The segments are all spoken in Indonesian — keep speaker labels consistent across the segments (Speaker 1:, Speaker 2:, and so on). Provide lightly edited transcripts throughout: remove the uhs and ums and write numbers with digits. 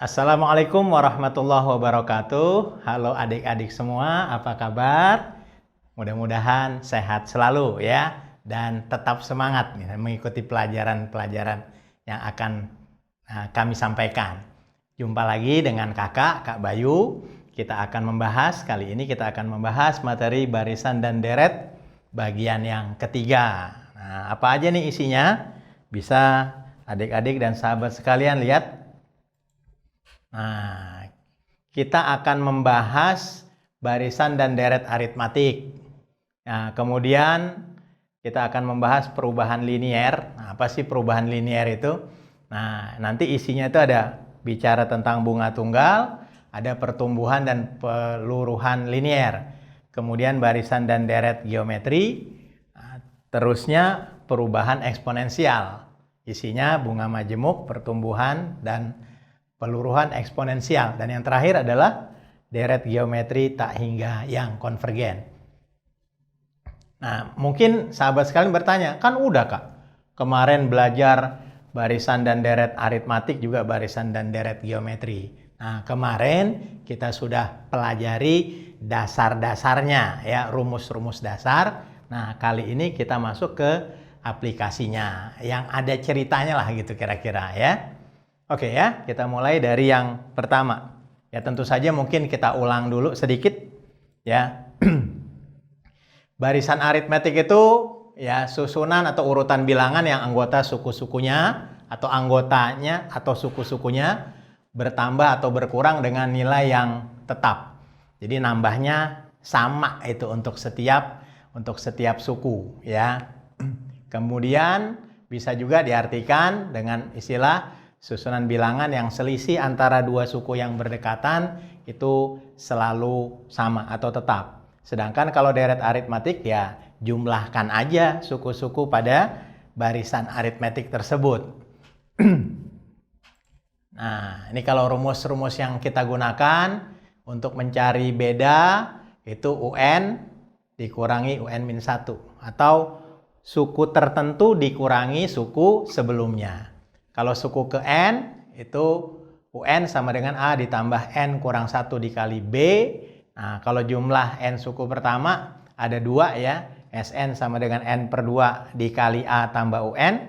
Speaker 1: Assalamualaikum warahmatullahi wabarakatuh. Halo adik-adik semua, apa kabar? Mudah-mudahan sehat selalu ya, dan tetap semangat mengikuti pelajaran-pelajaran yang akan kami sampaikan. Jumpa lagi dengan Kak Bayu. Kali ini kita akan membahas materi barisan dan deret bagian yang ketiga. Nah, apa aja nih isinya? Bisa adik-adik dan sahabat sekalian lihat. Nah, kita akan membahas barisan dan deret aritmatik. Nah, kemudian kita akan membahas perubahan linier. Nah, apa sih perubahan linier itu? Nah, nanti isinya itu ada bicara tentang bunga tunggal, ada pertumbuhan dan peluruhan linier. Kemudian barisan dan deret geometri. Nah, terusnya perubahan eksponensial. Isinya bunga majemuk, pertumbuhan, dan peluruhan eksponensial. Dan yang terakhir adalah deret geometri tak hingga yang konvergen. Nah, mungkin sahabat sekalian bertanya, kan udah Kak, kemarin belajar barisan dan deret aritmatik, juga barisan dan deret geometri. Nah, kemarin kita sudah pelajari dasar-dasarnya ya, rumus-rumus dasar. Nah, kali ini kita masuk ke aplikasinya yang ada ceritanya lah gitu kira-kira ya. Oke ya, kita mulai dari yang pertama. Ya tentu saja mungkin kita ulang dulu sedikit ya. Barisan aritmetik itu ya susunan atau urutan bilangan yang anggota suku-sukunya atau anggotanya atau suku-sukunya bertambah atau berkurang dengan nilai yang tetap. Jadi nambahnya sama itu untuk setiap suku ya. Kemudian bisa juga diartikan dengan istilah susunan bilangan yang selisih antara dua suku yang berdekatan itu selalu sama atau tetap. Sedangkan kalau deret aritmatik ya jumlahkan aja suku-suku pada barisan aritmetik tersebut. Nah, ini kalau rumus-rumus yang kita gunakan untuk mencari beda itu UN dikurangi UN-1 atau suku tertentu dikurangi suku sebelumnya. Kalau suku ke N itu UN sama dengan A ditambah N kurang 1 dikali B. Nah, kalau jumlah N suku pertama ada 2 ya. SN sama dengan N per 2 dikali A tambah UN.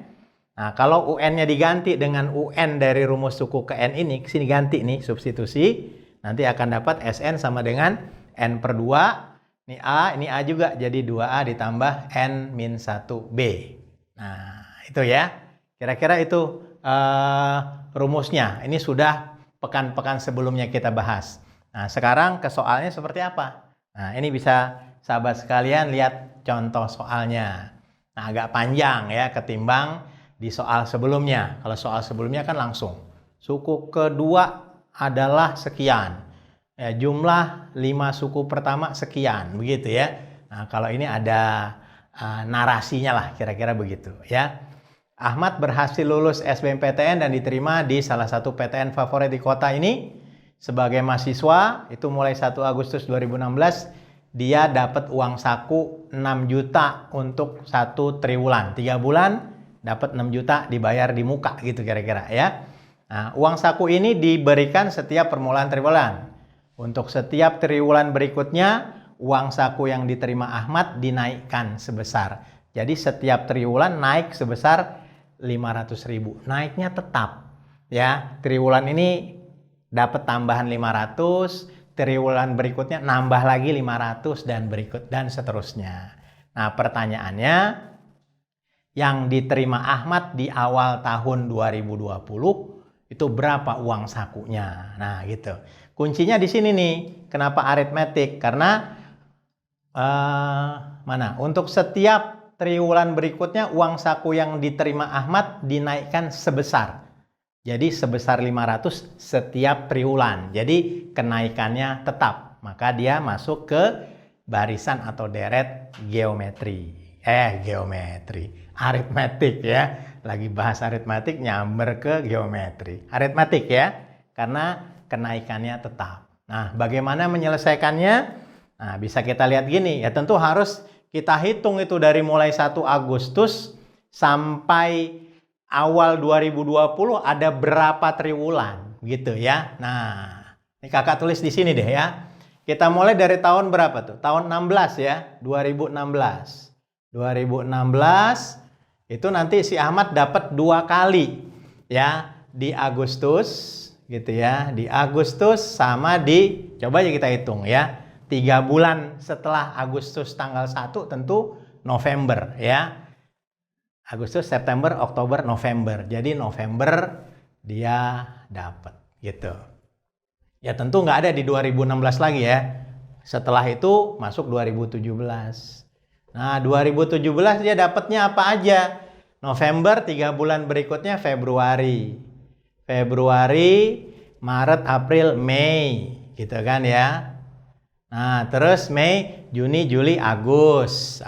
Speaker 1: Nah, kalau UN-nya diganti dengan UN dari rumus suku ke N ini, kesini ganti nih substitusi. Nanti akan dapat SN sama dengan N per 2. Ini A juga jadi 2A ditambah N-1B. Nah, itu ya. Kira-kira itu rumusnya. Ini sudah pekan-pekan sebelumnya kita bahas. Nah, sekarang ke soalnya seperti apa? Nah, ini bisa sahabat sekalian lihat contoh soalnya. Nah, agak panjang ya ketimbang di soal sebelumnya. Kalau soal sebelumnya kan langsung. Suku kedua adalah sekian. Ya, jumlah 5 suku pertama sekian, begitu ya. Nah, kalau ini ada narasinya lah, kira-kira begitu ya. Ahmad berhasil lulus SBMPTN dan diterima di salah satu PTN favorit di kota ini. Sebagai mahasiswa, itu mulai 1 Agustus 2016, dia dapat uang saku 6 juta untuk 1 triwulan. 3 bulan dapat 6 juta dibayar di muka gitu kira-kira ya. Nah, uang saku ini diberikan setiap permulaan triwulan. Untuk setiap triwulan berikutnya, uang saku yang diterima Ahmad dinaikkan sebesar. Jadi setiap triwulan naik sebesar 500.000, naiknya tetap ya. Triwulan ini dapat tambahan 500, triwulan berikutnya nambah lagi 500 dan seterusnya. Nah, pertanyaannya yang diterima Ahmad di awal tahun 2020 itu berapa uang sakunya? Nah, gitu. Kuncinya di sini nih. Kenapa aritmetik? Karena untuk setiap triwulan berikutnya uang saku yang diterima Ahmad dinaikkan sebesar. Jadi sebesar 500 setiap triwulan. Jadi kenaikannya tetap. Maka dia masuk ke barisan atau deret geometri. Aritmetik ya. Lagi bahas aritmetik nyamber ke geometri. Aritmetik ya. Karena kenaikannya tetap. Nah, bagaimana menyelesaikannya? Nah, bisa kita lihat gini. Ya tentu harus kita hitung itu dari mulai 1 Agustus sampai awal 2020 ada berapa triwulan. begitu ya. Nah, ini kakak tulis di sini deh ya. Kita mulai dari tahun berapa tuh? Tahun 16 ya, 2016. 2016 itu nanti si Ahmad dapat 2 kali ya, di Agustus gitu ya, di Agustus sama di, coba aja kita hitung ya, 3 bulan setelah Agustus tanggal 1 tentu November ya. Agustus, September, Oktober, November. Jadi November dia dapat gitu. Ya tentu nggak ada di 2016 lagi ya. Setelah itu masuk 2017. Nah 2017 dia dapatnya apa aja? November, 3 bulan berikutnya Februari. Februari, Maret, April, Mei. Gitu kan ya. Nah terus Mei, Juni, Juli, Agustus.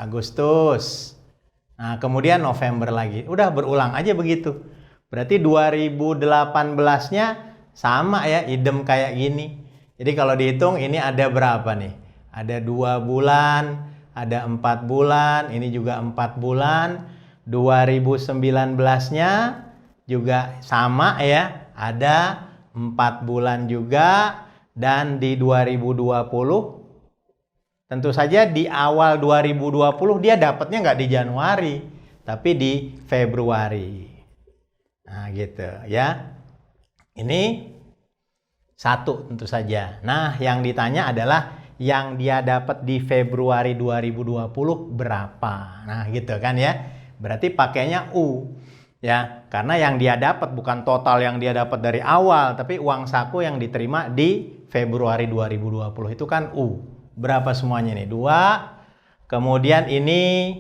Speaker 1: Nah kemudian November lagi. Udah berulang aja begitu. Berarti 2018-nya sama ya, idem kayak gini. Jadi kalau dihitung ini ada berapa nih? Ada 2 bulan, ada 4 bulan, ini juga 4 bulan. 2019-nya juga sama ya, ada 4 bulan juga. Dan di 2020, tentu saja di awal 2020 dia dapatnya nggak di Januari, tapi di Februari. Nah gitu ya. Ini 1 tentu saja. Nah yang ditanya adalah yang dia dapat di Februari 2020 berapa. Nah gitu kan ya. Berarti pakainya U. Ya, karena yang dia dapat bukan total yang dia dapat dari awal, tapi uang saku yang diterima di Februari 2020 itu kan U. Berapa semuanya nih? 2. Kemudian ini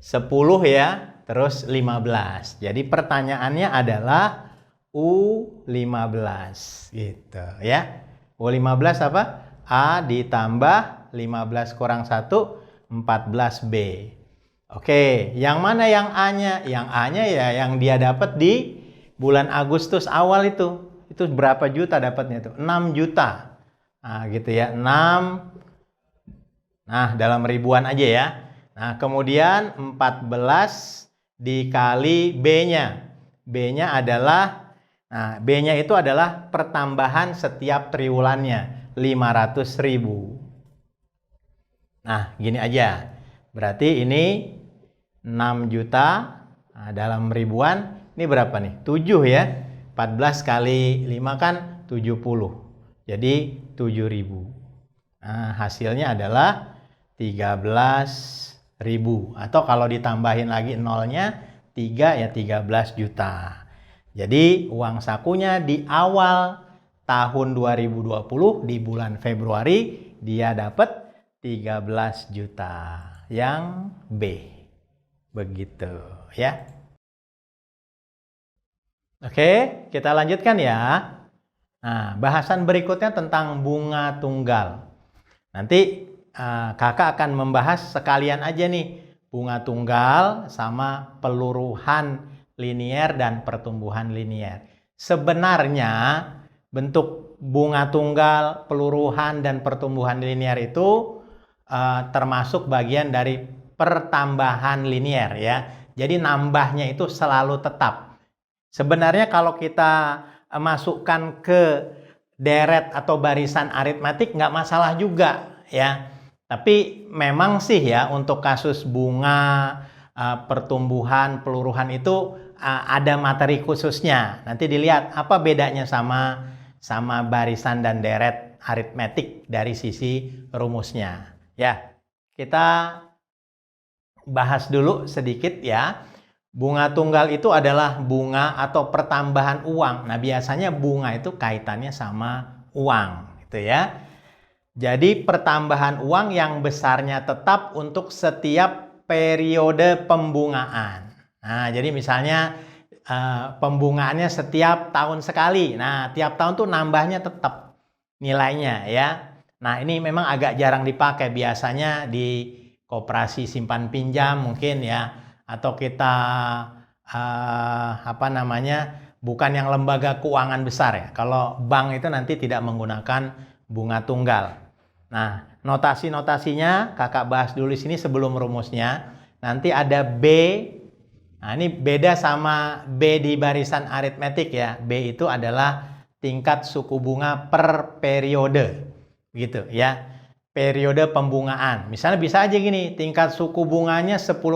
Speaker 1: 10 ya, terus 15. Jadi pertanyaannya adalah U15 gitu ya. U15 apa? A ditambah 15 kurang 1, 14B. Oke, yang mana yang A-nya? Yang A-nya ya yang dia dapat di bulan Agustus awal itu. Itu berapa juta dapatnya tuh? 6 juta. Nah, gitu ya. 6. Nah, dalam ribuan aja ya. Nah, kemudian 14 dikali B-nya. B-nya adalah, nah, B-nya itu adalah pertambahan setiap triwulannya. 500.000. Nah, gini aja. Berarti ini 6 juta. Nah, dalam ribuan, ini berapa nih? 7 ya. 14 kali 5 kan 70. Jadi 7.000. Nah, hasilnya adalah 13.000. Atau kalau ditambahin lagi nolnya 3 ya 13 juta. Jadi uang sakunya di awal tahun 2020 di bulan Februari dia dapat 13 juta. Yang B. Begitu ya. Oke, kita lanjutkan ya. Nah, bahasan berikutnya tentang bunga tunggal. Nanti kakak akan membahas sekalian aja nih bunga tunggal sama peluruhan linier dan pertumbuhan linier. Sebenarnya bentuk bunga tunggal, peluruhan dan pertumbuhan linier itu termasuk bagian dari pertambahan linier ya. Jadi nambahnya itu selalu tetap. Sebenarnya kalau kita masukkan ke deret atau barisan aritmetik nggak masalah juga ya. Tapi memang sih ya untuk kasus bunga, pertumbuhan, peluruhan itu ada materi khususnya. Nanti dilihat apa bedanya sama barisan dan deret aritmetik dari sisi rumusnya. Ya, kita bahas dulu sedikit ya. Bunga tunggal itu adalah bunga atau pertambahan uang. Nah, biasanya bunga itu kaitannya sama uang, gitu ya. Jadi pertambahan uang yang besarnya tetap untuk setiap periode pembungaan. Nah, jadi misalnya pembungaannya setiap tahun sekali. Nah, tiap tahun tuh nambahnya tetap nilainya ya. Nah, ini memang agak jarang dipakai. Biasanya di koperasi simpan pinjam mungkin ya. Atau kita bukan yang lembaga keuangan besar ya. Kalau bank itu nanti tidak menggunakan bunga tunggal. Nah, notasi-notasinya kakak bahas dulu di sini sebelum rumusnya. Nanti ada B. Nah, ini beda sama B di barisan aritmetik ya. B itu adalah tingkat suku bunga per periode. Gitu ya. Periode pembungaan. Misalnya bisa aja gini, tingkat suku bunganya 10%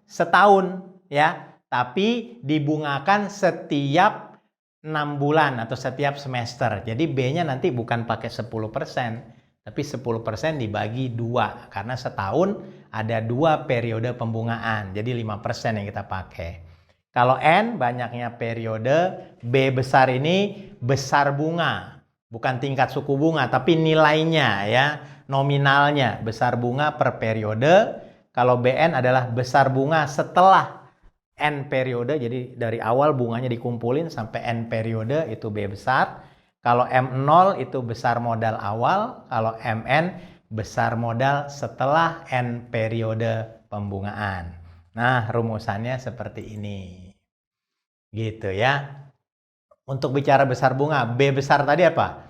Speaker 1: setahun ya, tapi dibungakan setiap 6 bulan atau setiap semester. Jadi B-nya nanti bukan pakai 10%, tapi 10% dibagi 2 karena setahun ada 2 periode pembungaan. Jadi 5% yang kita pakai. Kalau N banyaknya periode, B besar ini besar bunga. Bukan tingkat suku bunga, tapi nilainya ya, nominalnya besar bunga per periode. Kalau BN adalah besar bunga setelah N periode, jadi dari awal bunganya dikumpulin sampai N periode itu B besar. Kalau M0 itu besar modal awal, kalau MN besar modal setelah N periode pembungaan. Nah, rumusannya seperti ini. Gitu ya. Untuk bicara besar bunga, B besar tadi apa?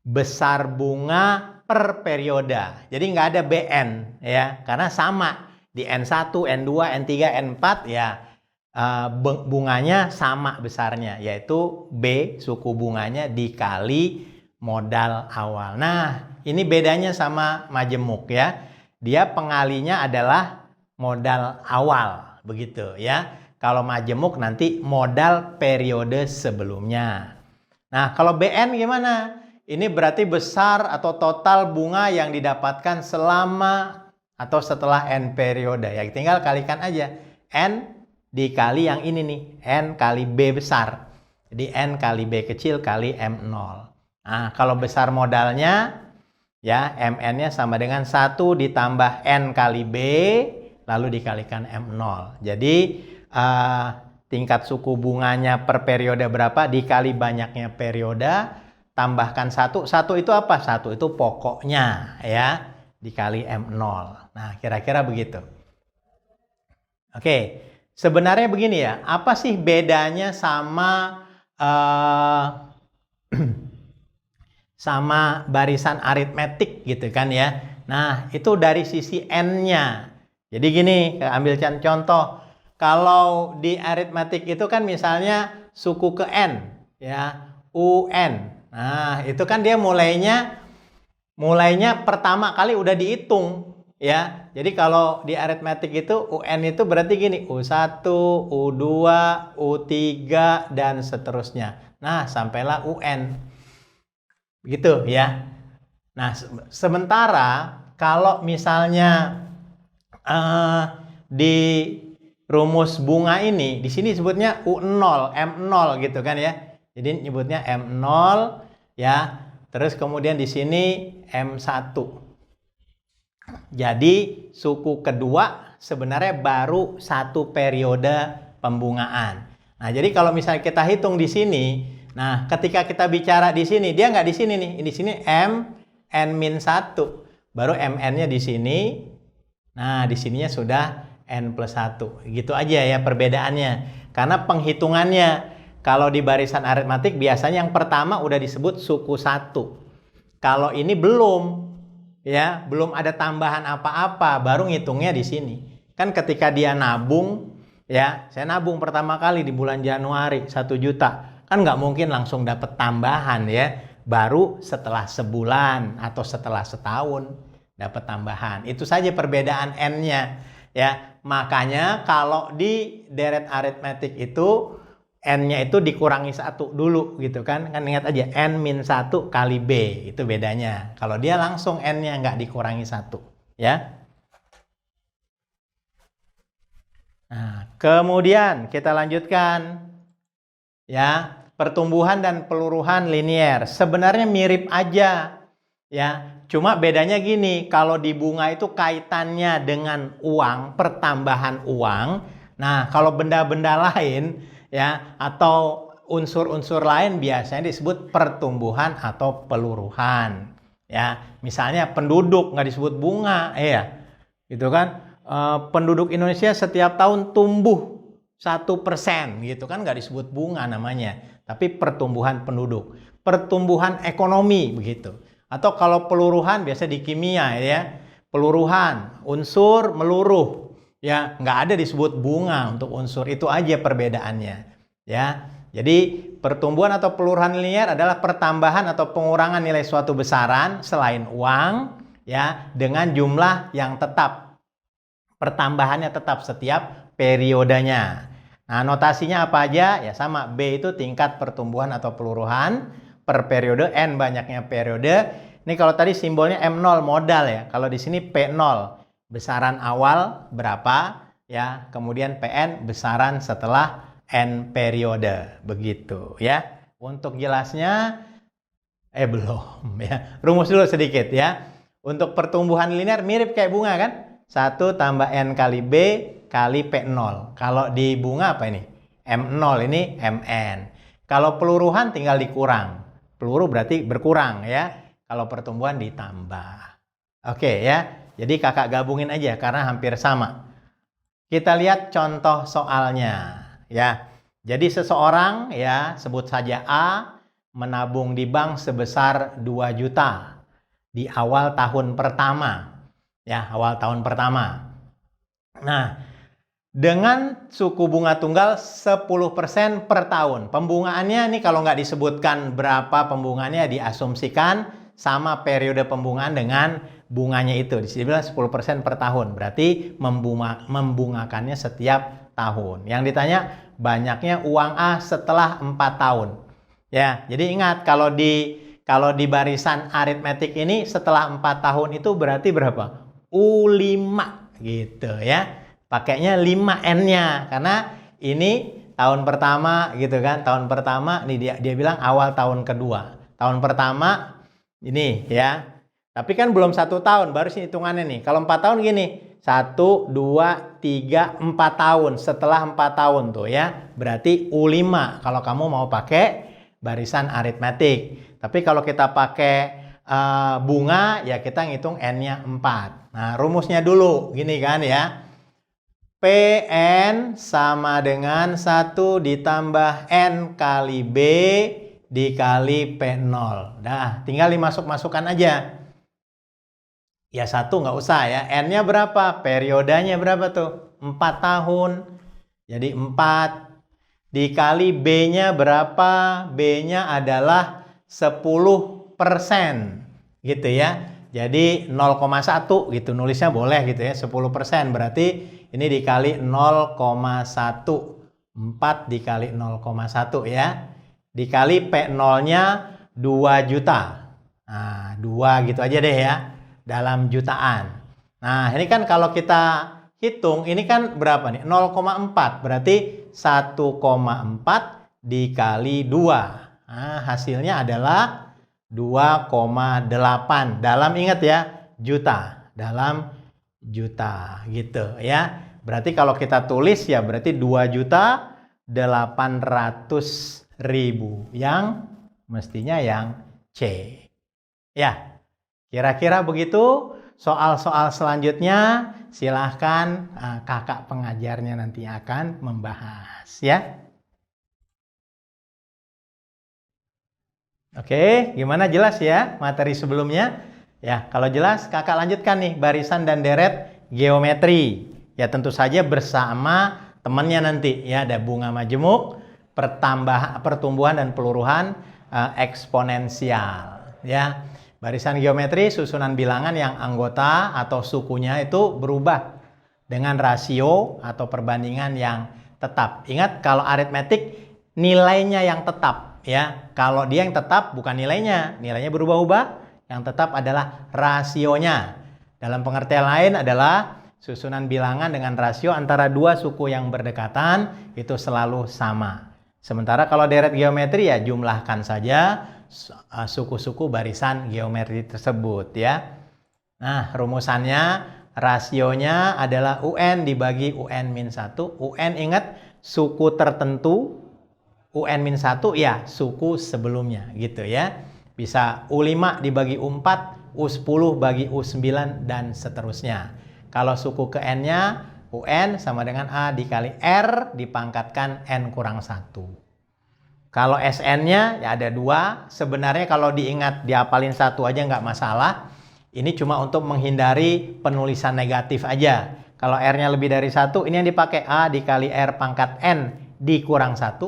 Speaker 1: Besar bunga per periode. Jadi nggak ada BN ya, karena sama di N1, N2, N3, N4 ya bunganya sama besarnya, yaitu B suku bunganya dikali modal awal. Nah, ini bedanya sama majemuk ya. Dia pengalinya adalah modal awal, begitu ya. Kalau majemuk nanti modal periode sebelumnya. Nah, kalau BN gimana? Ini berarti besar atau total bunga yang didapatkan selama atau setelah N periode. Ya, tinggal kalikan aja. N dikali yang ini nih. N kali B besar. Jadi N kali B kecil kali M0. Nah, kalau besar modalnya, ya MN-nya sama dengan 1 ditambah N kali B, lalu dikalikan M0. Jadi, tingkat suku bunganya per periode berapa dikali banyaknya periode, tambahkan 1. 1 itu apa? 1 itu pokoknya ya, dikali M0. Nah, kira-kira begitu. Oke, sebenarnya begini ya, apa sih bedanya sama sama barisan aritmetik gitu kan ya. Nah, itu dari sisi N-nya. Jadi gini, ambil contoh. Kalau di aritmetik itu kan misalnya suku ke N ya, UN. Nah, itu kan dia mulainya pertama kali udah dihitung ya. Jadi kalau di aritmetik itu UN itu berarti gini, U1, U2, U3 dan seterusnya. Nah, sampailah UN. Begitu ya. Nah, sementara kalau misalnya di rumus bunga ini, di sini sebutnya U0, M0 gitu kan ya. Jadi nyebutnya M0 ya. Terus kemudian di sini M1. Jadi suku kedua sebenarnya baru 1 periode pembungaan. Nah, jadi kalau misalnya kita hitung di sini, nah ketika kita bicara di sini, dia nggak di sini nih. Di sini M N-1. Baru MN-nya di sini. Nah, di sininya sudah N+1. Gitu aja ya perbedaannya. Karena penghitungannya, kalau di barisan aritmatik biasanya yang pertama udah disebut suku 1. Kalau ini belum, ya, belum ada tambahan apa-apa, baru ngitungnya di sini. Kan ketika dia nabung, ya, saya nabung pertama kali di bulan Januari 1 juta. Kan nggak mungkin langsung dapat tambahan ya. Baru setelah sebulan atau setelah setahun dapat tambahan. Itu saja perbedaan N-nya. Ya, makanya kalau di deret aritmetik itu N-nya itu dikurangi 1 dulu gitu kan. Kan ingat aja N-1 kali B, itu bedanya. Kalau dia langsung N-nya nggak dikurangi 1 ya. Nah, kemudian kita lanjutkan ya, pertumbuhan dan peluruhan linier. Sebenarnya mirip aja ya. Cuma bedanya gini, kalau di bunga itu kaitannya dengan uang, pertambahan uang. Nah, kalau benda-benda lain ya atau unsur-unsur lain biasanya disebut pertumbuhan atau peluruhan. Ya, misalnya penduduk nggak disebut bunga, ya, gitu kan? Penduduk Indonesia setiap tahun tumbuh 1% gitu kan, nggak disebut bunga namanya, tapi pertumbuhan penduduk, pertumbuhan ekonomi begitu. Atau kalau peluruhan biasa di kimia ya, peluruhan unsur meluruh ya, nggak ada disebut bunga untuk unsur. Itu aja perbedaannya ya. Jadi pertumbuhan atau peluruhan linear adalah pertambahan atau pengurangan nilai suatu besaran selain uang ya dengan jumlah yang tetap. Pertambahannya tetap setiap periodenya. Nah, notasinya apa aja? Ya sama, B itu tingkat pertumbuhan atau peluruhan per periode, N banyaknya periode. Ini kalau tadi simbolnya M0 modal ya. Kalau di sini P0 besaran awal berapa ya. Kemudian PN besaran setelah N periode. Begitu ya. Untuk jelasnya belum ya. Rumus dulu sedikit ya. Untuk pertumbuhan linear mirip kayak bunga kan? 1 tambah N kali B kali P0. Kalau di bunga apa ini? M0 ini MN. Kalau peluruhan tinggal dikurang. Peluru berarti berkurang ya. Kalau pertumbuhan ditambah. Oke ya. Jadi kakak gabungin aja karena hampir sama. Kita lihat contoh soalnya ya. Jadi seseorang ya, sebut saja A, menabung di bank sebesar 2 juta di awal tahun pertama. Ya, awal tahun pertama. Nah, dengan suku bunga tunggal 10% per tahun. Pembungaannya ini kalau nggak disebutkan berapa pembungaannya, diasumsikan sama periode pembungaan dengan bunganya itu. Di sini bilang 10% per tahun. Berarti membungakannya setiap tahun. Yang ditanya banyaknya uang A setelah 4 tahun. Ya, jadi ingat kalau di barisan aritmetik ini setelah 4 tahun itu berarti berapa? U5 gitu ya. Pakainya 5N-nya karena ini tahun pertama gitu kan. Tahun pertama nih dia bilang awal tahun kedua. Tahun pertama ini ya. Tapi kan belum 1 tahun, baru sih hitungannya nih. Kalau 4 tahun gini, 1, 2, 3, 4 tahun. Setelah 4 tahun tuh ya, berarti U5 kalau kamu mau pakai barisan aritmetik. Tapi kalau kita pakai bunga, ya kita ngitung N-nya 4. Nah, rumusnya dulu, gini kan ya. PN sama dengan 1 ditambah N kali B dikali P0. Dah, tinggal dimasuk-masukkan aja. Ya 1 nggak usah ya. N-nya berapa? Periodanya berapa tuh? 4 tahun. Jadi 4 dikali B-nya berapa? B-nya adalah 10% gitu ya. Jadi 0,1 gitu nulisnya boleh gitu ya. 10% berarti ini dikali 0,1. 4 dikali 0,1 ya. Dikali P0-nya 2 juta. Nah 2 gitu aja deh ya. Dalam jutaan. Nah ini kan kalau kita hitung ini kan berapa nih? 0,4 berarti 1,4 dikali 2. Nah hasilnya adalah 2,8. Dalam ingat ya juta. Dalam juta gitu ya. Berarti kalau kita tulis ya berarti 2.800.000. Yang mestinya yang C. Ya. Kira-kira begitu. Soal-soal selanjutnya silahkan kakak pengajarnya nanti akan membahas ya. Oke, gimana, jelas ya materi sebelumnya? Ya, kalau jelas kakak lanjutkan nih barisan dan deret geometri. Ya tentu saja bersama temannya nanti ya, ada bunga majemuk, pertumbuhan dan peluruhan eksponensial ya. Barisan geometri susunan bilangan yang anggota atau sukunya itu berubah dengan rasio atau perbandingan yang tetap. Ingat kalau aritmetik nilainya yang tetap ya. Kalau dia yang tetap bukan nilainya, nilainya berubah-ubah. Yang tetap adalah rasionya. Dalam pengertian lain adalah susunan bilangan dengan rasio antara dua suku yang berdekatan itu selalu sama. Sementara kalau deret geometri ya jumlahkan saja suku-suku barisan geometri tersebut ya. Nah, rumusannya rasionya adalah UN dibagi UN-1. UN ingat suku tertentu, UN-1 ya suku sebelumnya gitu ya. Bisa U5 dibagi U4, U10 bagi U9 dan seterusnya. Kalau suku ke N-nya UN sama dengan A dikali R dipangkatkan N kurang 1. Kalau SN-nya ya ada 2. Sebenarnya kalau diingat diapalin 1 aja nggak masalah. Ini cuma untuk menghindari penulisan negatif aja. Kalau R-nya lebih dari 1, ini yang dipakai A dikali R pangkat N dikurang 1.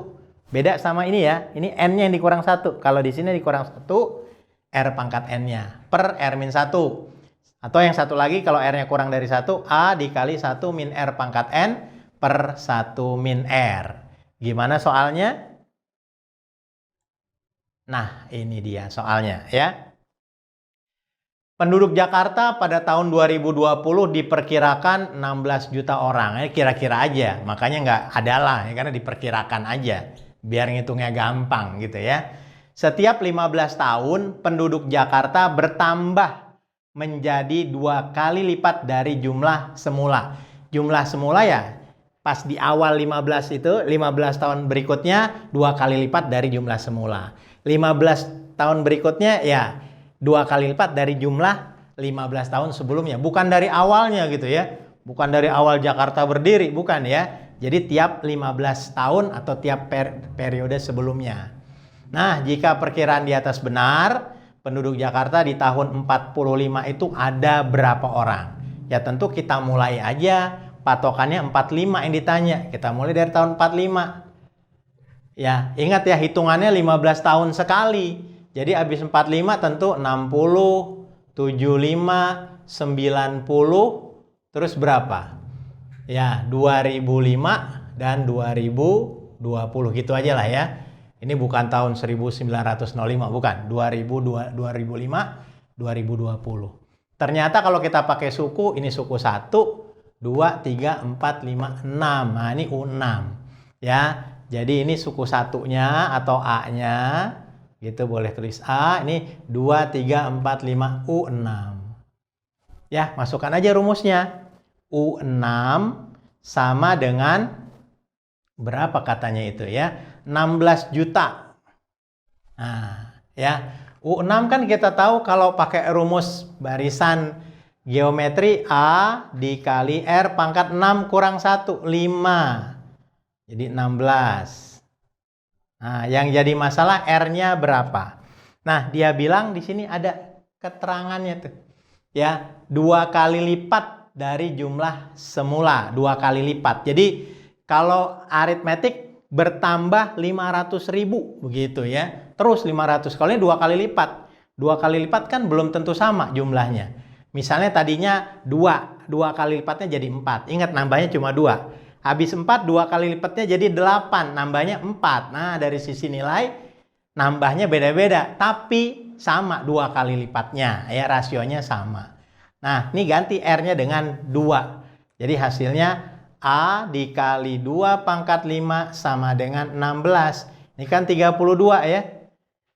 Speaker 1: Beda sama ini ya. Ini N-nya yang dikurang 1. Kalau di sini dikurang 1, R pangkat N-nya per R-1. Atau yang satu lagi, kalau R-nya kurang dari 1, A dikali 1 min R pangkat N per 1 min R. Gimana soalnya? Nah, ini dia soalnya ya. Penduduk Jakarta pada tahun 2020 diperkirakan 16 juta orang. Kira-kira aja, makanya nggak adalah ya, karena diperkirakan aja. Biar ngitungnya gampang gitu ya. Setiap 15 tahun penduduk Jakarta bertambah menjadi 2 kali lipat dari jumlah semula. Jumlah semula ya pas di awal 15 itu, 15 tahun berikutnya 2 kali lipat dari jumlah semula. 15 tahun berikutnya ya 2 kali lipat dari jumlah 15 tahun sebelumnya. Bukan dari awalnya gitu ya. Bukan dari awal Jakarta berdiri, bukan ya. Jadi tiap 15 tahun atau tiap periode sebelumnya. Nah, jika perkiraan di atas benar, penduduk Jakarta di tahun 45 itu ada berapa orang? Ya tentu kita mulai aja, patokannya 45 yang ditanya. Kita mulai dari tahun 45. Ya, ingat ya hitungannya 15 tahun sekali. Jadi habis 45 tentu 60, 75, 90, terus berapa? Ya, 2005 dan 2020 gitu aja lah ya. Ini bukan tahun 1905, bukan. 2005, 2020. Ternyata kalau kita pakai suku, ini suku 1, 2, 3, 4, 5, 6. Nah, ini U6. Ya, jadi ini suku satunya atau A-nya. Gitu boleh tulis A. Ini 2, 3, 4, 5, U6. Ya, masukkan aja rumusnya. U6 sama dengan berapa katanya itu ya? 16 juta. Nah, ya. U6 kan kita tahu kalau pakai rumus barisan geometri A dikali R pangkat 6 kurang 1, 5. Jadi 16. Nah, yang jadi masalah R-nya berapa? Nah, dia bilang di sini ada keterangannya tuh. Ya, 2 kali lipat dari jumlah semula, 2 kali lipat. Jadi, kalau aritmetik bertambah 500.000 begitu ya. Terus 500, kalau ini 2 kali lipat. 2 kali lipat kan belum tentu sama jumlahnya. Misalnya tadinya 2 kali lipatnya jadi 4. Ingat nambahnya cuma 2. Habis 4, 2 kali lipatnya jadi 8, nambahnya 4. Nah, dari sisi nilai, nambahnya beda-beda. Tapi sama 2 kali lipatnya, ya rasionya sama. Nah, ini ganti R-nya dengan 2. Jadi hasilnya A dikali 2 pangkat 5 sama dengan 16. Ini kan 32 ya.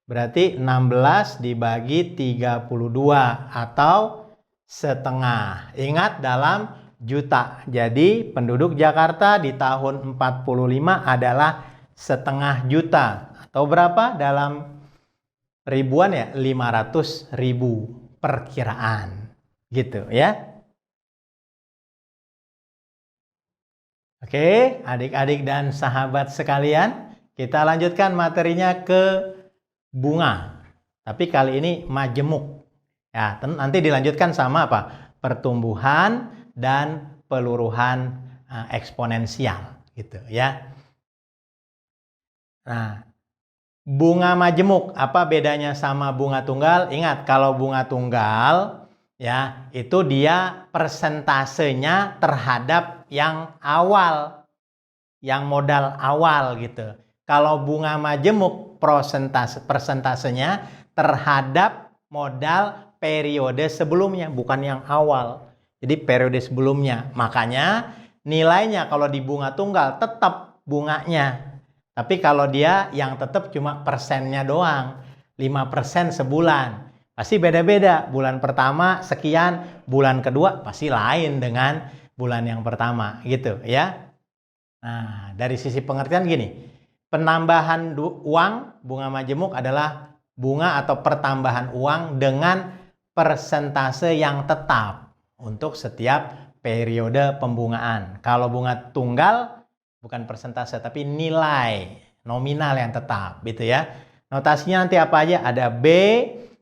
Speaker 1: Berarti 16 dibagi 32 atau setengah. Ingat dalam juta. Jadi penduduk Jakarta di tahun 45 adalah setengah juta. Atau berapa dalam ribuan ya? 500.000 perkiraan. Gitu ya. Oke, adik-adik dan sahabat sekalian, kita lanjutkan materinya ke bunga. Tapi kali ini majemuk. Ya, nanti dilanjutkan sama apa? Pertumbuhan dan peluruhan eksponensial gitu ya. Nah, bunga majemuk apa bedanya sama bunga tunggal? Ingat kalau bunga tunggal ya itu dia persentasenya terhadap yang awal, yang modal awal gitu. Kalau bunga majemuk persentasenya terhadap modal periode sebelumnya, bukan yang awal. Jadi periode sebelumnya. Makanya nilainya kalau di bunga tunggal tetap bunganya. Tapi kalau dia yang tetap cuma persennya doang. 5% sebulan. Pasti beda-beda. Bulan pertama sekian, bulan kedua pasti lain dengan bulan yang pertama. Gitu ya. Nah, dari sisi pengertian gini. Penambahan uang bunga majemuk adalah bunga atau pertambahan uang dengan persentase yang tetap untuk setiap periode pembungaan. Kalau bunga tunggal bukan persentase tapi nilai nominal yang tetap gitu ya. Notasinya nanti apa aja? Ada B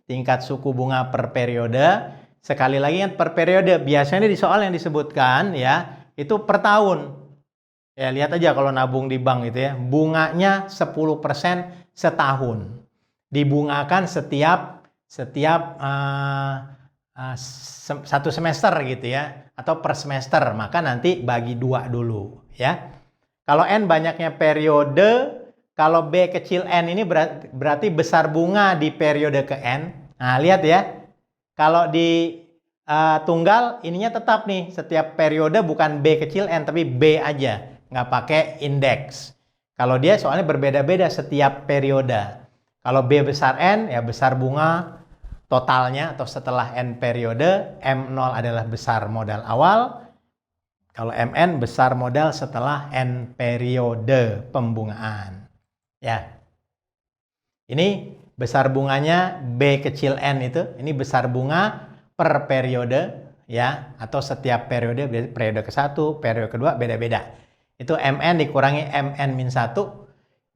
Speaker 1: tingkat suku bunga per periode. Sekali lagi kan per periode. Biasanya di soal yang disebutkan ya itu per tahun. Ya, lihat aja kalau nabung di bank gitu ya. Bunganya 10% setahun. Dibungakan setiap satu semester gitu ya, atau per semester. Maka nanti bagi 2 dulu ya. Kalau N banyaknya periode, kalau B kecil N ini berarti besar bunga di periode ke N. Nah, lihat ya. Kalau di tunggal ininya tetap nih, setiap periode bukan B kecil N tapi B aja, nggak pakai indeks. Kalau dia soalnya berbeda-beda setiap periode. Kalau B besar N ya besar bunga totalnya atau setelah N periode. M0 adalah besar modal awal. Kalau MN besar modal setelah N periode pembungaan. Ya. Ini besar bunganya B kecil N itu. Ini besar bunga per periode ya, atau setiap periode, periode ke-1, periode kedua beda-beda. Itu MN dikurangi MN-1.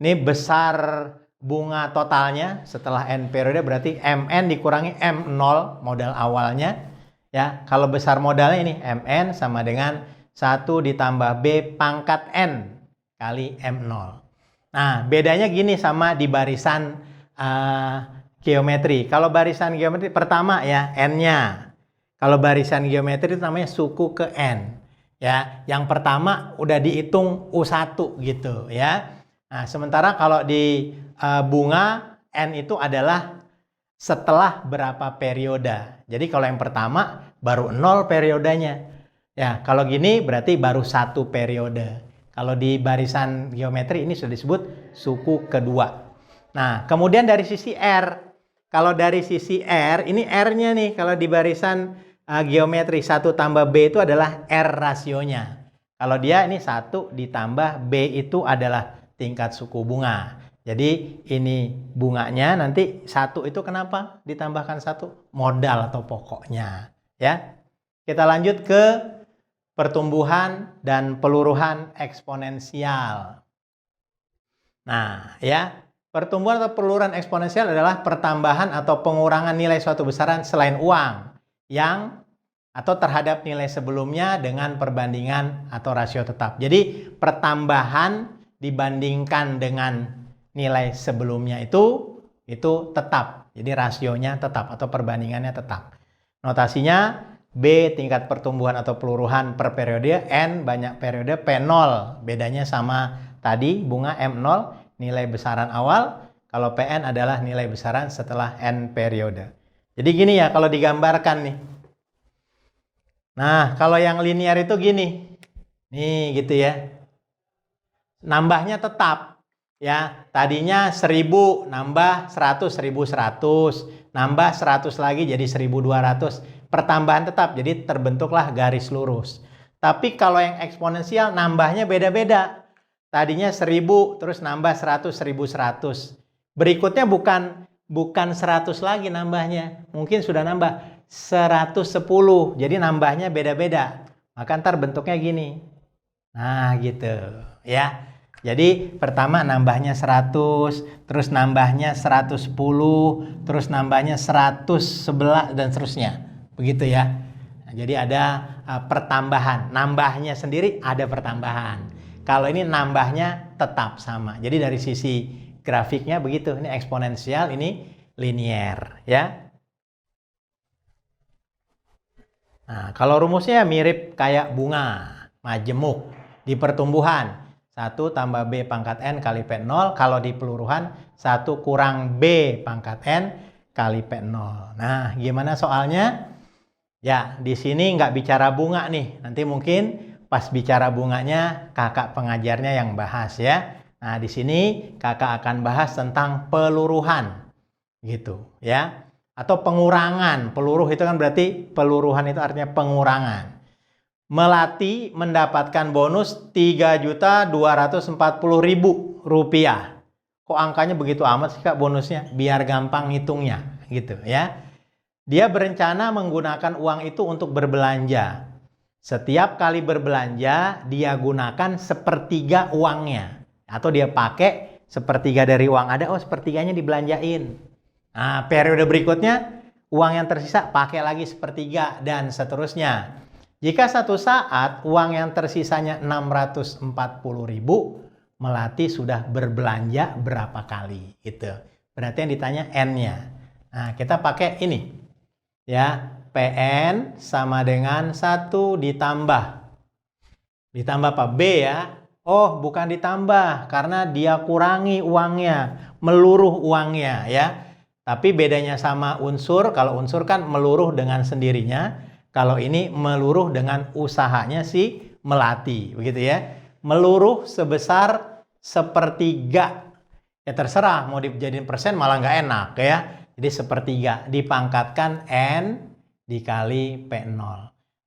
Speaker 1: Ini besar bunga totalnya setelah N periode, berarti MN dikurangi M0 modal awalnya. Ya, kalau besar modalnya ini MN sama dengan 1 ditambah B pangkat N kali M0. Nah, bedanya gini sama di barisan geometri. Kalau barisan geometri pertama ya N-nya. Kalau barisan geometri itu namanya suku ke N. Ya, yang pertama udah dihitung U1 gitu ya. Nah, sementara kalau di bunga N itu adalah setelah berapa periode. Jadi kalau yang pertama baru 0 periodenya. Ya, kalau gini berarti baru 1 periode. Kalau di barisan geometri ini sudah disebut suku kedua. Nah, kemudian dari sisi R. Kalau dari sisi R, ini R-nya nih. Kalau di barisan geometri 1 tambah B itu adalah R rasionya. Kalau dia ini 1 ditambah B itu adalah tingkat suku bunga. Jadi ini bunganya nanti 1 itu kenapa ditambahkan 1? Modal atau pokoknya. Ya. Kita lanjut ke pertumbuhan dan peluruhan eksponensial. Nah, ya. Pertumbuhan atau peluruhan eksponensial adalah pertambahan atau pengurangan nilai suatu besaran selain uang yang atau terhadap nilai sebelumnya dengan perbandingan atau rasio tetap. Jadi pertambahan dibandingkan dengan nilai sebelumnya itu tetap. Jadi rasionya tetap atau perbandingannya tetap. Notasinya B tingkat pertumbuhan atau peluruhan per periode, N banyak periode, P0 bedanya sama tadi bunga M0 nilai besaran awal, kalau PN adalah nilai besaran setelah N periode. Jadi gini ya kalau digambarkan nih. Nah, kalau yang linear itu gini. Nih gitu ya. Nambahnya tetap. Ya, tadinya 1000 nambah 100, 1100, nambah 100 lagi jadi 1200. Pertambahan tetap, jadi terbentuklah garis lurus. Tapi kalau yang eksponensial nambahnya beda-beda. Tadinya 1000 terus nambah 100, 1100. Berikutnya bukan 100 lagi nambahnya. Mungkin sudah nambah 110. Jadi nambahnya beda-beda. Maka ntar bentuknya gini. Nah gitu ya. Jadi pertama nambahnya 100, terus nambahnya 110, terus nambahnya 111 dan seterusnya. Begitu ya. Nah, jadi ada pertambahan. Nambahnya sendiri ada pertambahan. Kalau ini nambahnya tetap sama. Jadi dari sisi grafiknya begitu. Ini eksponensial, ini linear ya. Nah, kalau rumusnya mirip kayak bunga majemuk di pertumbuhan. 1 tambah B pangkat N kali P0. Kalau di peluruhan 1 kurang B pangkat N kali P0. Nah, gimana soalnya? Ya, di sini nggak bicara bunga nih. Nanti mungkin pas bicara bunganya kakak pengajarnya yang bahas ya. Nah, di sini kakak akan bahas tentang peluruhan. Gitu ya. Atau pengurangan. Peluruh itu kan berarti peluruhan itu artinya pengurangan. Melati mendapatkan bonus Rp3.240.000. Kok angkanya begitu amat sih Kak bonusnya? Biar gampang ngitungnya gitu ya. Dia berencana menggunakan uang itu untuk berbelanja. Setiap kali berbelanja dia gunakan sepertiga uangnya. Atau dia pakai sepertiga dari uang ada, oh sepertiganya dibelanjain. Nah, periode berikutnya uang yang tersisa pakai lagi sepertiga dan seterusnya. Jika satu saat uang yang tersisanya 640.000, Melati sudah berbelanja berapa kali gitu. Berarti yang ditanya N-nya. Nah, kita pakai ini. Ya, PN sama dengan 1 ditambah apa? B ya. Oh, bukan ditambah karena dia kurangi uangnya, meluruh uangnya ya. Tapi bedanya sama unsur, kalau unsur kan meluruh dengan sendirinya. Kalau ini meluruh dengan usahanya si Melati, begitu ya. Meluruh sebesar 1/3. Ya terserah mau dijadiin persen malah nggak enak ya. Jadi 1/3 dipangkatkan N dikali P0.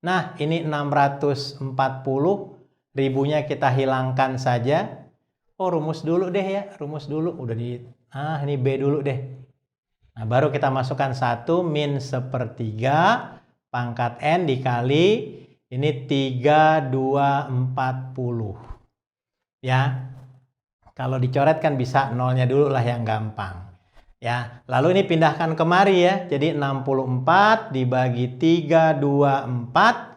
Speaker 1: Nah ini 640, ribunya kita hilangkan saja. Oh rumus dulu deh ya, rumus dulu. Udah ini B dulu deh. Nah baru kita masukkan 1 min 1/3 pangkat N dikali ini 3240. Ya. Kalau dicoret kan bisa nolnya dulu lah yang gampang. Ya, lalu ini pindahkan kemari ya. Jadi 64 dibagi 324.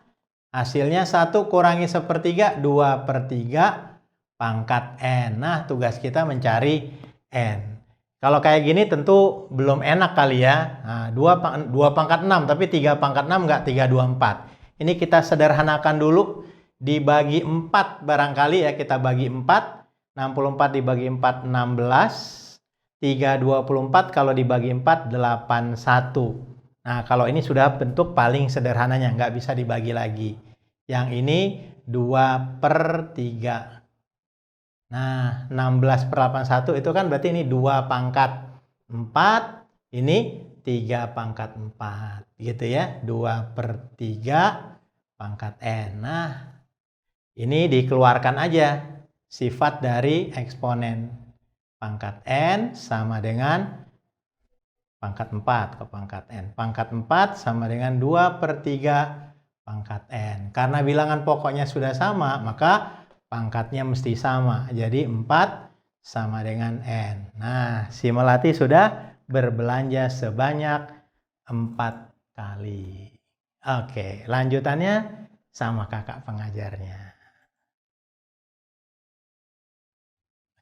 Speaker 1: Hasilnya 1 kurangi 1/3, 2/3 pangkat N. Nah, tugas kita mencari N. Kalau kayak gini tentu belum enak kali ya. Nah, 2 pangkat 6, tapi 3 pangkat 6 enggak 324. Ini kita sederhanakan dulu. Dibagi 4 barangkali ya, kita bagi 4. 64 dibagi 4, 16. 324 kalau dibagi 4, 81. Nah, kalau ini sudah bentuk paling sederhananya, nggak bisa dibagi lagi. Yang ini 2/3. Nah, 16/81 itu kan berarti ini 2 pangkat 4, ini 3 pangkat 4. Gitu ya, 2/3 pangkat N. Nah, ini dikeluarkan aja. Sifat dari eksponen pangkat N sama dengan pangkat 4 ke pangkat N. Pangkat 4 sama dengan 2/3 pangkat N. Karena bilangan pokoknya sudah sama, maka pangkatnya mesti sama. Jadi 4 sama dengan N. Nah, si Melati sudah berbelanja sebanyak 4 kali. Oke, lanjutannya sama kakak pengajarnya.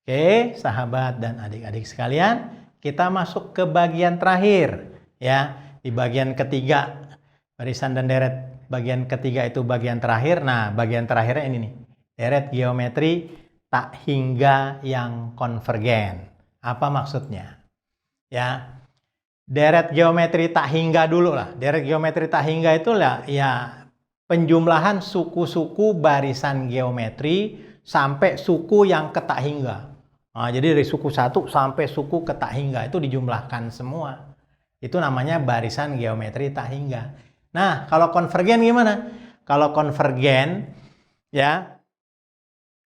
Speaker 1: Oke, sahabat dan adik-adik sekalian, kita masuk ke bagian terakhir ya. Di bagian ketiga, barisan dan deret bagian ketiga itu bagian terakhir. Nah, bagian terakhirnya ini nih. Deret geometri tak hingga yang konvergen. Apa maksudnya? Ya. Deret geometri tak hingga dulu lah. Deret geometri tak hingga itu lah ya penjumlahan suku-suku barisan geometri sampai suku yang ke tak hingga. Nah, jadi dari suku 1 sampai suku ke tak hingga itu dijumlahkan semua. Itu namanya barisan geometri tak hingga. Nah, kalau konvergen gimana? Kalau konvergen ya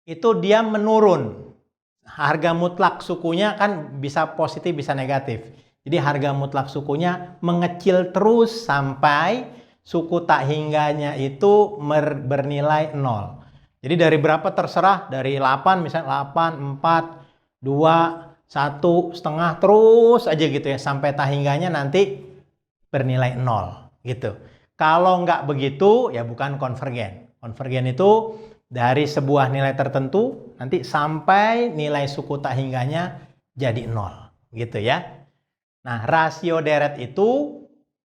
Speaker 1: itu dia menurun. Harga mutlak sukunya kan bisa positif bisa negatif. Jadi harga mutlak sukunya mengecil terus sampai suku tak hingganya itu bernilai 0. Jadi dari berapa terserah, dari 8 misalnya 8, 4, 2, 1,5 terus aja gitu ya sampai tak hingganya nanti bernilai 0 gitu. Kalau nggak begitu ya bukan konvergen. Konvergen itu dari sebuah nilai tertentu nanti sampai nilai suku tak hingganya jadi 0 gitu ya. Nah, rasio deret itu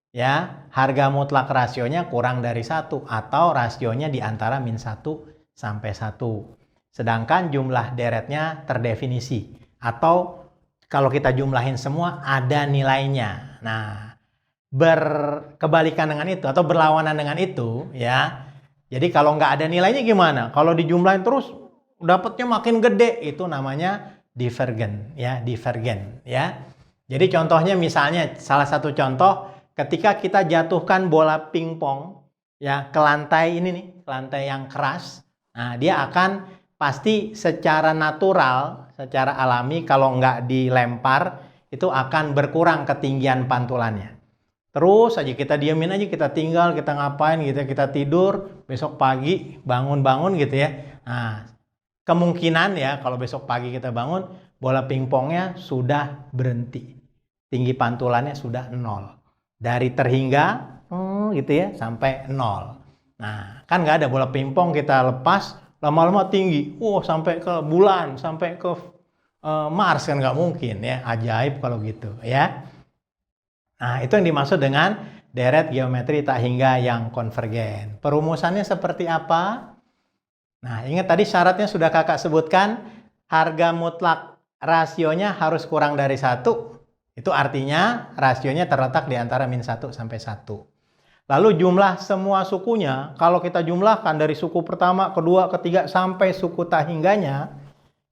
Speaker 1: ya harga mutlak rasionya kurang dari 1 atau rasionya di antara min 1 sampai 1. Sedangkan jumlah deretnya terdefinisi atau kalau kita jumlahin semua ada nilainya. Nah, berkebalikan dengan itu atau berlawanan dengan itu ya. Jadi kalau nggak ada nilainya gimana? Kalau dijumlahin terus dapatnya makin gede, itu namanya divergen ya, divergen ya. Jadi contohnya misalnya salah satu contoh ketika kita jatuhkan bola pingpong ya ke lantai ini nih, ke lantai yang keras. Nah, dia akan pasti secara natural, secara alami kalau nggak dilempar itu akan berkurang ketinggian pantulannya. Terus aja kita diamin aja, kita tinggal, kita ngapain gitu, kita tidur, besok pagi bangun-bangun gitu ya. Nah, kemungkinan ya kalau besok pagi kita bangun, bola pingpongnya sudah berhenti. Tinggi pantulannya sudah 0. Dari terhingga gitu ya sampai 0. Nah, kan nggak ada bola pingpong kita lepas, lama-lama tinggi. Sampai ke bulan, sampai ke Mars kan nggak mungkin ya. Ajaib kalau gitu ya. Nah, itu yang dimaksud dengan deret geometri tak hingga yang konvergen. Perumusannya seperti apa? Nah, ingat tadi syaratnya sudah kakak sebutkan. Harga mutlak rasionya harus kurang dari 1. Itu artinya rasionya terletak di antara min 1 sampai 1. Lalu jumlah semua sukunya, kalau kita jumlahkan dari suku pertama, kedua, ketiga, sampai suku tak hingganya,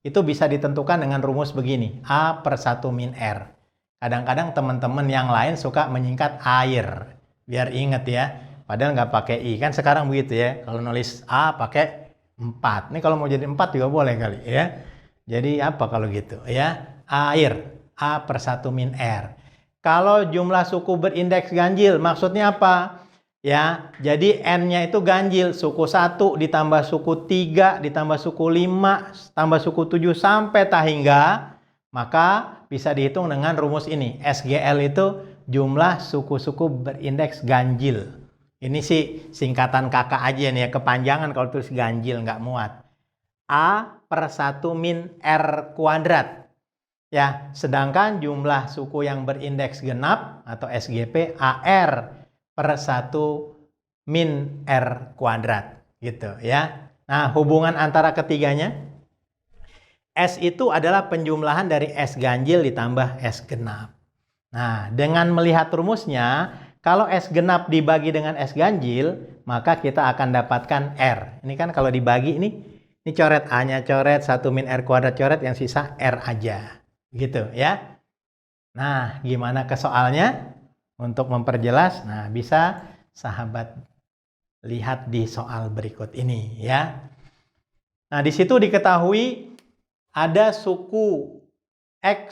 Speaker 1: itu bisa ditentukan dengan rumus begini, A per 1 min R. Kadang-kadang teman-teman yang lain suka menyingkat air, biar inget ya. Padahal nggak pakai I, kan sekarang begitu ya. Kalau nulis A pakai 4. Ini kalau mau jadi 4 juga boleh kali ya. Jadi apa kalau gitu ya? Air, A per 1 min R. Kalau jumlah suku berindeks ganjil, maksudnya apa? Ya, jadi N-nya itu ganjil, suku 1 ditambah suku 3 ditambah suku 5 tambah suku 7 sampai tak hingga, maka bisa dihitung dengan rumus ini. SGL itu jumlah suku-suku berindeks ganjil. Ini sih singkatan kakak aja nih ya, kepanjangan kalau tulis ganjil nggak muat. A per 1 min R kuadrat. Ya, sedangkan jumlah suku yang berindeks genap atau SGP AR per 1 min R kuadrat gitu ya. Nah, hubungan antara ketiganya, S itu adalah penjumlahan dari S ganjil ditambah S genap. Nah, dengan melihat rumusnya, kalau S genap dibagi dengan S ganjil, maka kita akan dapatkan R. Ini kan kalau dibagi ini coret A-nya coret, 1 min R kuadrat coret, yang sisa R aja. Gitu ya. Nah, gimana ke soalnya? Untuk memperjelas, nah bisa sahabat lihat di soal berikut ini ya. Nah, di situ diketahui ada suku X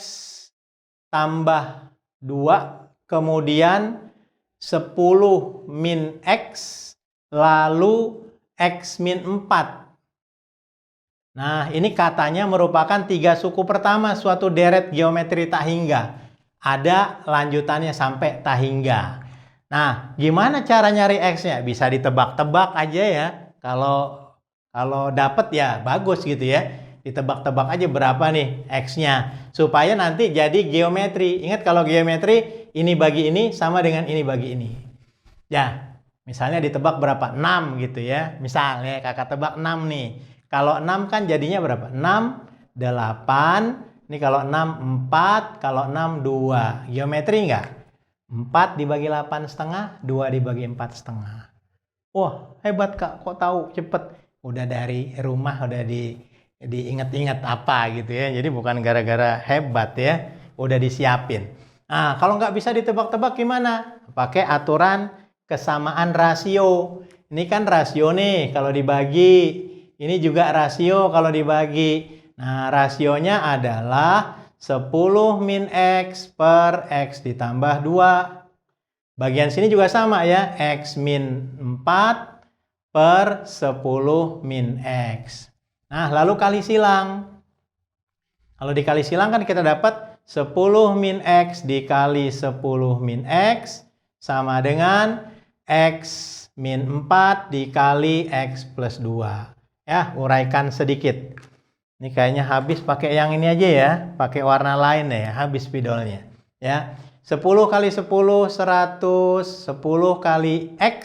Speaker 1: tambah 2, kemudian 10 min X, lalu X min 4. Nah, ini katanya merupakan 3 suku pertama suatu deret geometri tak hingga. Ada lanjutannya sampai tak hingga. Nah, gimana cara nyari X-nya? Bisa ditebak-tebak aja ya. Kalau dapat ya bagus gitu ya. Ditebak-tebak aja berapa nih X-nya. Supaya nanti jadi geometri. Ingat kalau geometri ini bagi ini sama dengan ini bagi ini. Ya, misalnya ditebak berapa? 6 gitu ya. Misalnya kakak tebak 6 nih. Kalau 6 kan jadinya berapa? 6, 8. Ini kalau 6, 4. Kalau 6, 2. Geometri enggak? 4 dibagi 8 setengah, 2 dibagi 4 setengah. Wah, hebat kak. Kok tahu cepet? Udah dari rumah, udah diinget-inget apa gitu ya. Jadi bukan gara-gara hebat ya. Udah disiapin. Nah, kalau nggak bisa ditebak-tebak gimana? Pakai aturan kesamaan rasio. Ini kan rasio nih kalau dibagi. Ini juga rasio kalau dibagi. Nah, rasionya adalah 10 min X per X ditambah 2. Bagian sini juga sama ya. X min 4 per 10 min X. Nah, lalu kali silang. Kalau dikali silang kan kita dapat 10 min X dikali 10 min X sama dengan X min 4 dikali X plus 2. Ya, uraikan sedikit. Ini kayaknya habis pakai yang ini aja ya. Pakai warna lain ya, habis spidolnya. Ya, 10 kali 10, 100. 10 kali X.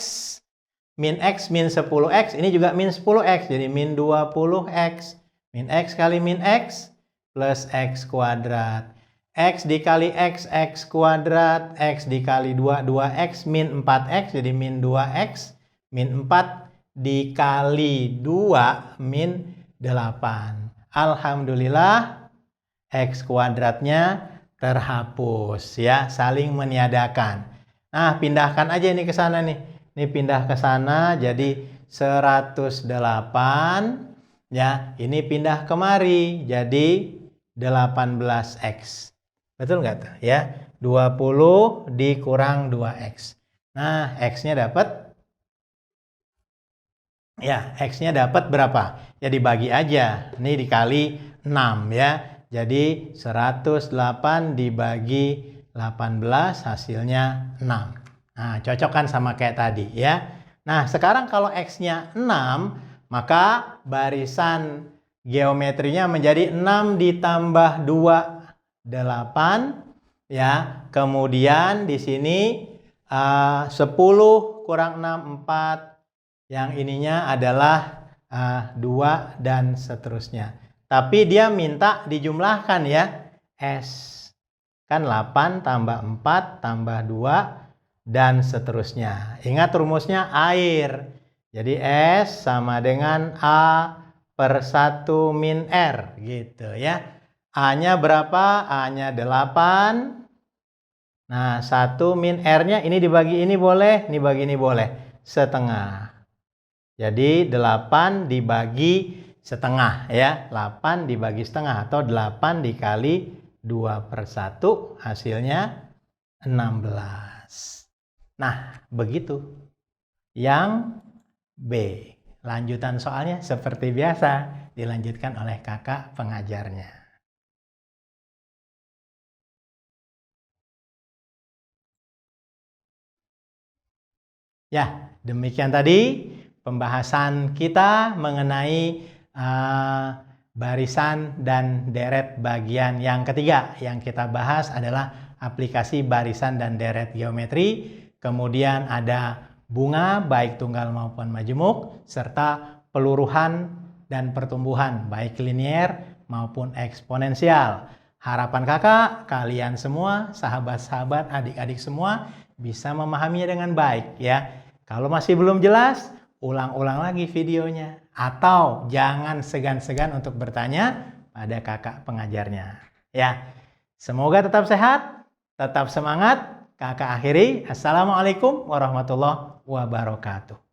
Speaker 1: Min X min 10X. Ini juga min 10X. Jadi min 20X. Min X kali min X plus X kuadrat. X dikali X, X kuadrat. X dikali 2, 2X. Min 4X. Jadi min 2X. Min 4 dikali 2 min 8. Alhamdulillah X kuadratnya terhapus ya, saling meniadakan. Nah, pindahkan aja ini ke sana nih. Ini pindah ke sana jadi 108 ya. Ini pindah kemari jadi 18X. Betul nggak tuh ya? 20 dikurang 2X. Nah, X-nya dapat ya, X-nya dapat berapa? Ya dibagi aja. Ini dikali 6 ya. Jadi 108 dibagi 18 hasilnya 6. Nah, cocok kan sama kayak tadi ya. Nah, sekarang kalau X-nya 6, maka barisan geometrinya menjadi 6 ditambah 2, 8. Ya, kemudian di sini 10 kurang 6, 4. Yang ininya adalah 2 dan seterusnya. Tapi dia minta dijumlahkan ya. S. Kan 8 tambah 4 tambah 2 dan seterusnya. Ingat rumusnya air. Jadi S sama dengan A per 1 min R gitu ya. A-nya berapa? A-nya 8. Nah, 1 min R-nya ini dibagi ini boleh, dibagi ini boleh. Setengah. Jadi 8 dibagi setengah ya. 8 dibagi setengah atau 8 dikali 2/1 hasilnya 16. Nah, begitu. Yang B. Lanjutan soalnya seperti biasa dilanjutkan oleh kakak pengajarnya. Ya, demikian tadi pembahasan kita mengenai barisan dan deret bagian yang ketiga. Yang kita bahas adalah aplikasi barisan dan deret geometri. Kemudian ada bunga baik tunggal maupun majemuk, serta peluruhan dan pertumbuhan baik linier maupun eksponensial. Harapan kakak, kalian semua, sahabat-sahabat, adik-adik semua bisa memahaminya dengan baik ya. Kalau masih belum jelas, ulang-ulang lagi videonya. Atau jangan segan-segan untuk bertanya pada kakak pengajarnya. Ya, semoga tetap sehat, tetap semangat. Kakak akhiri. Assalamualaikum warahmatullahi wabarakatuh.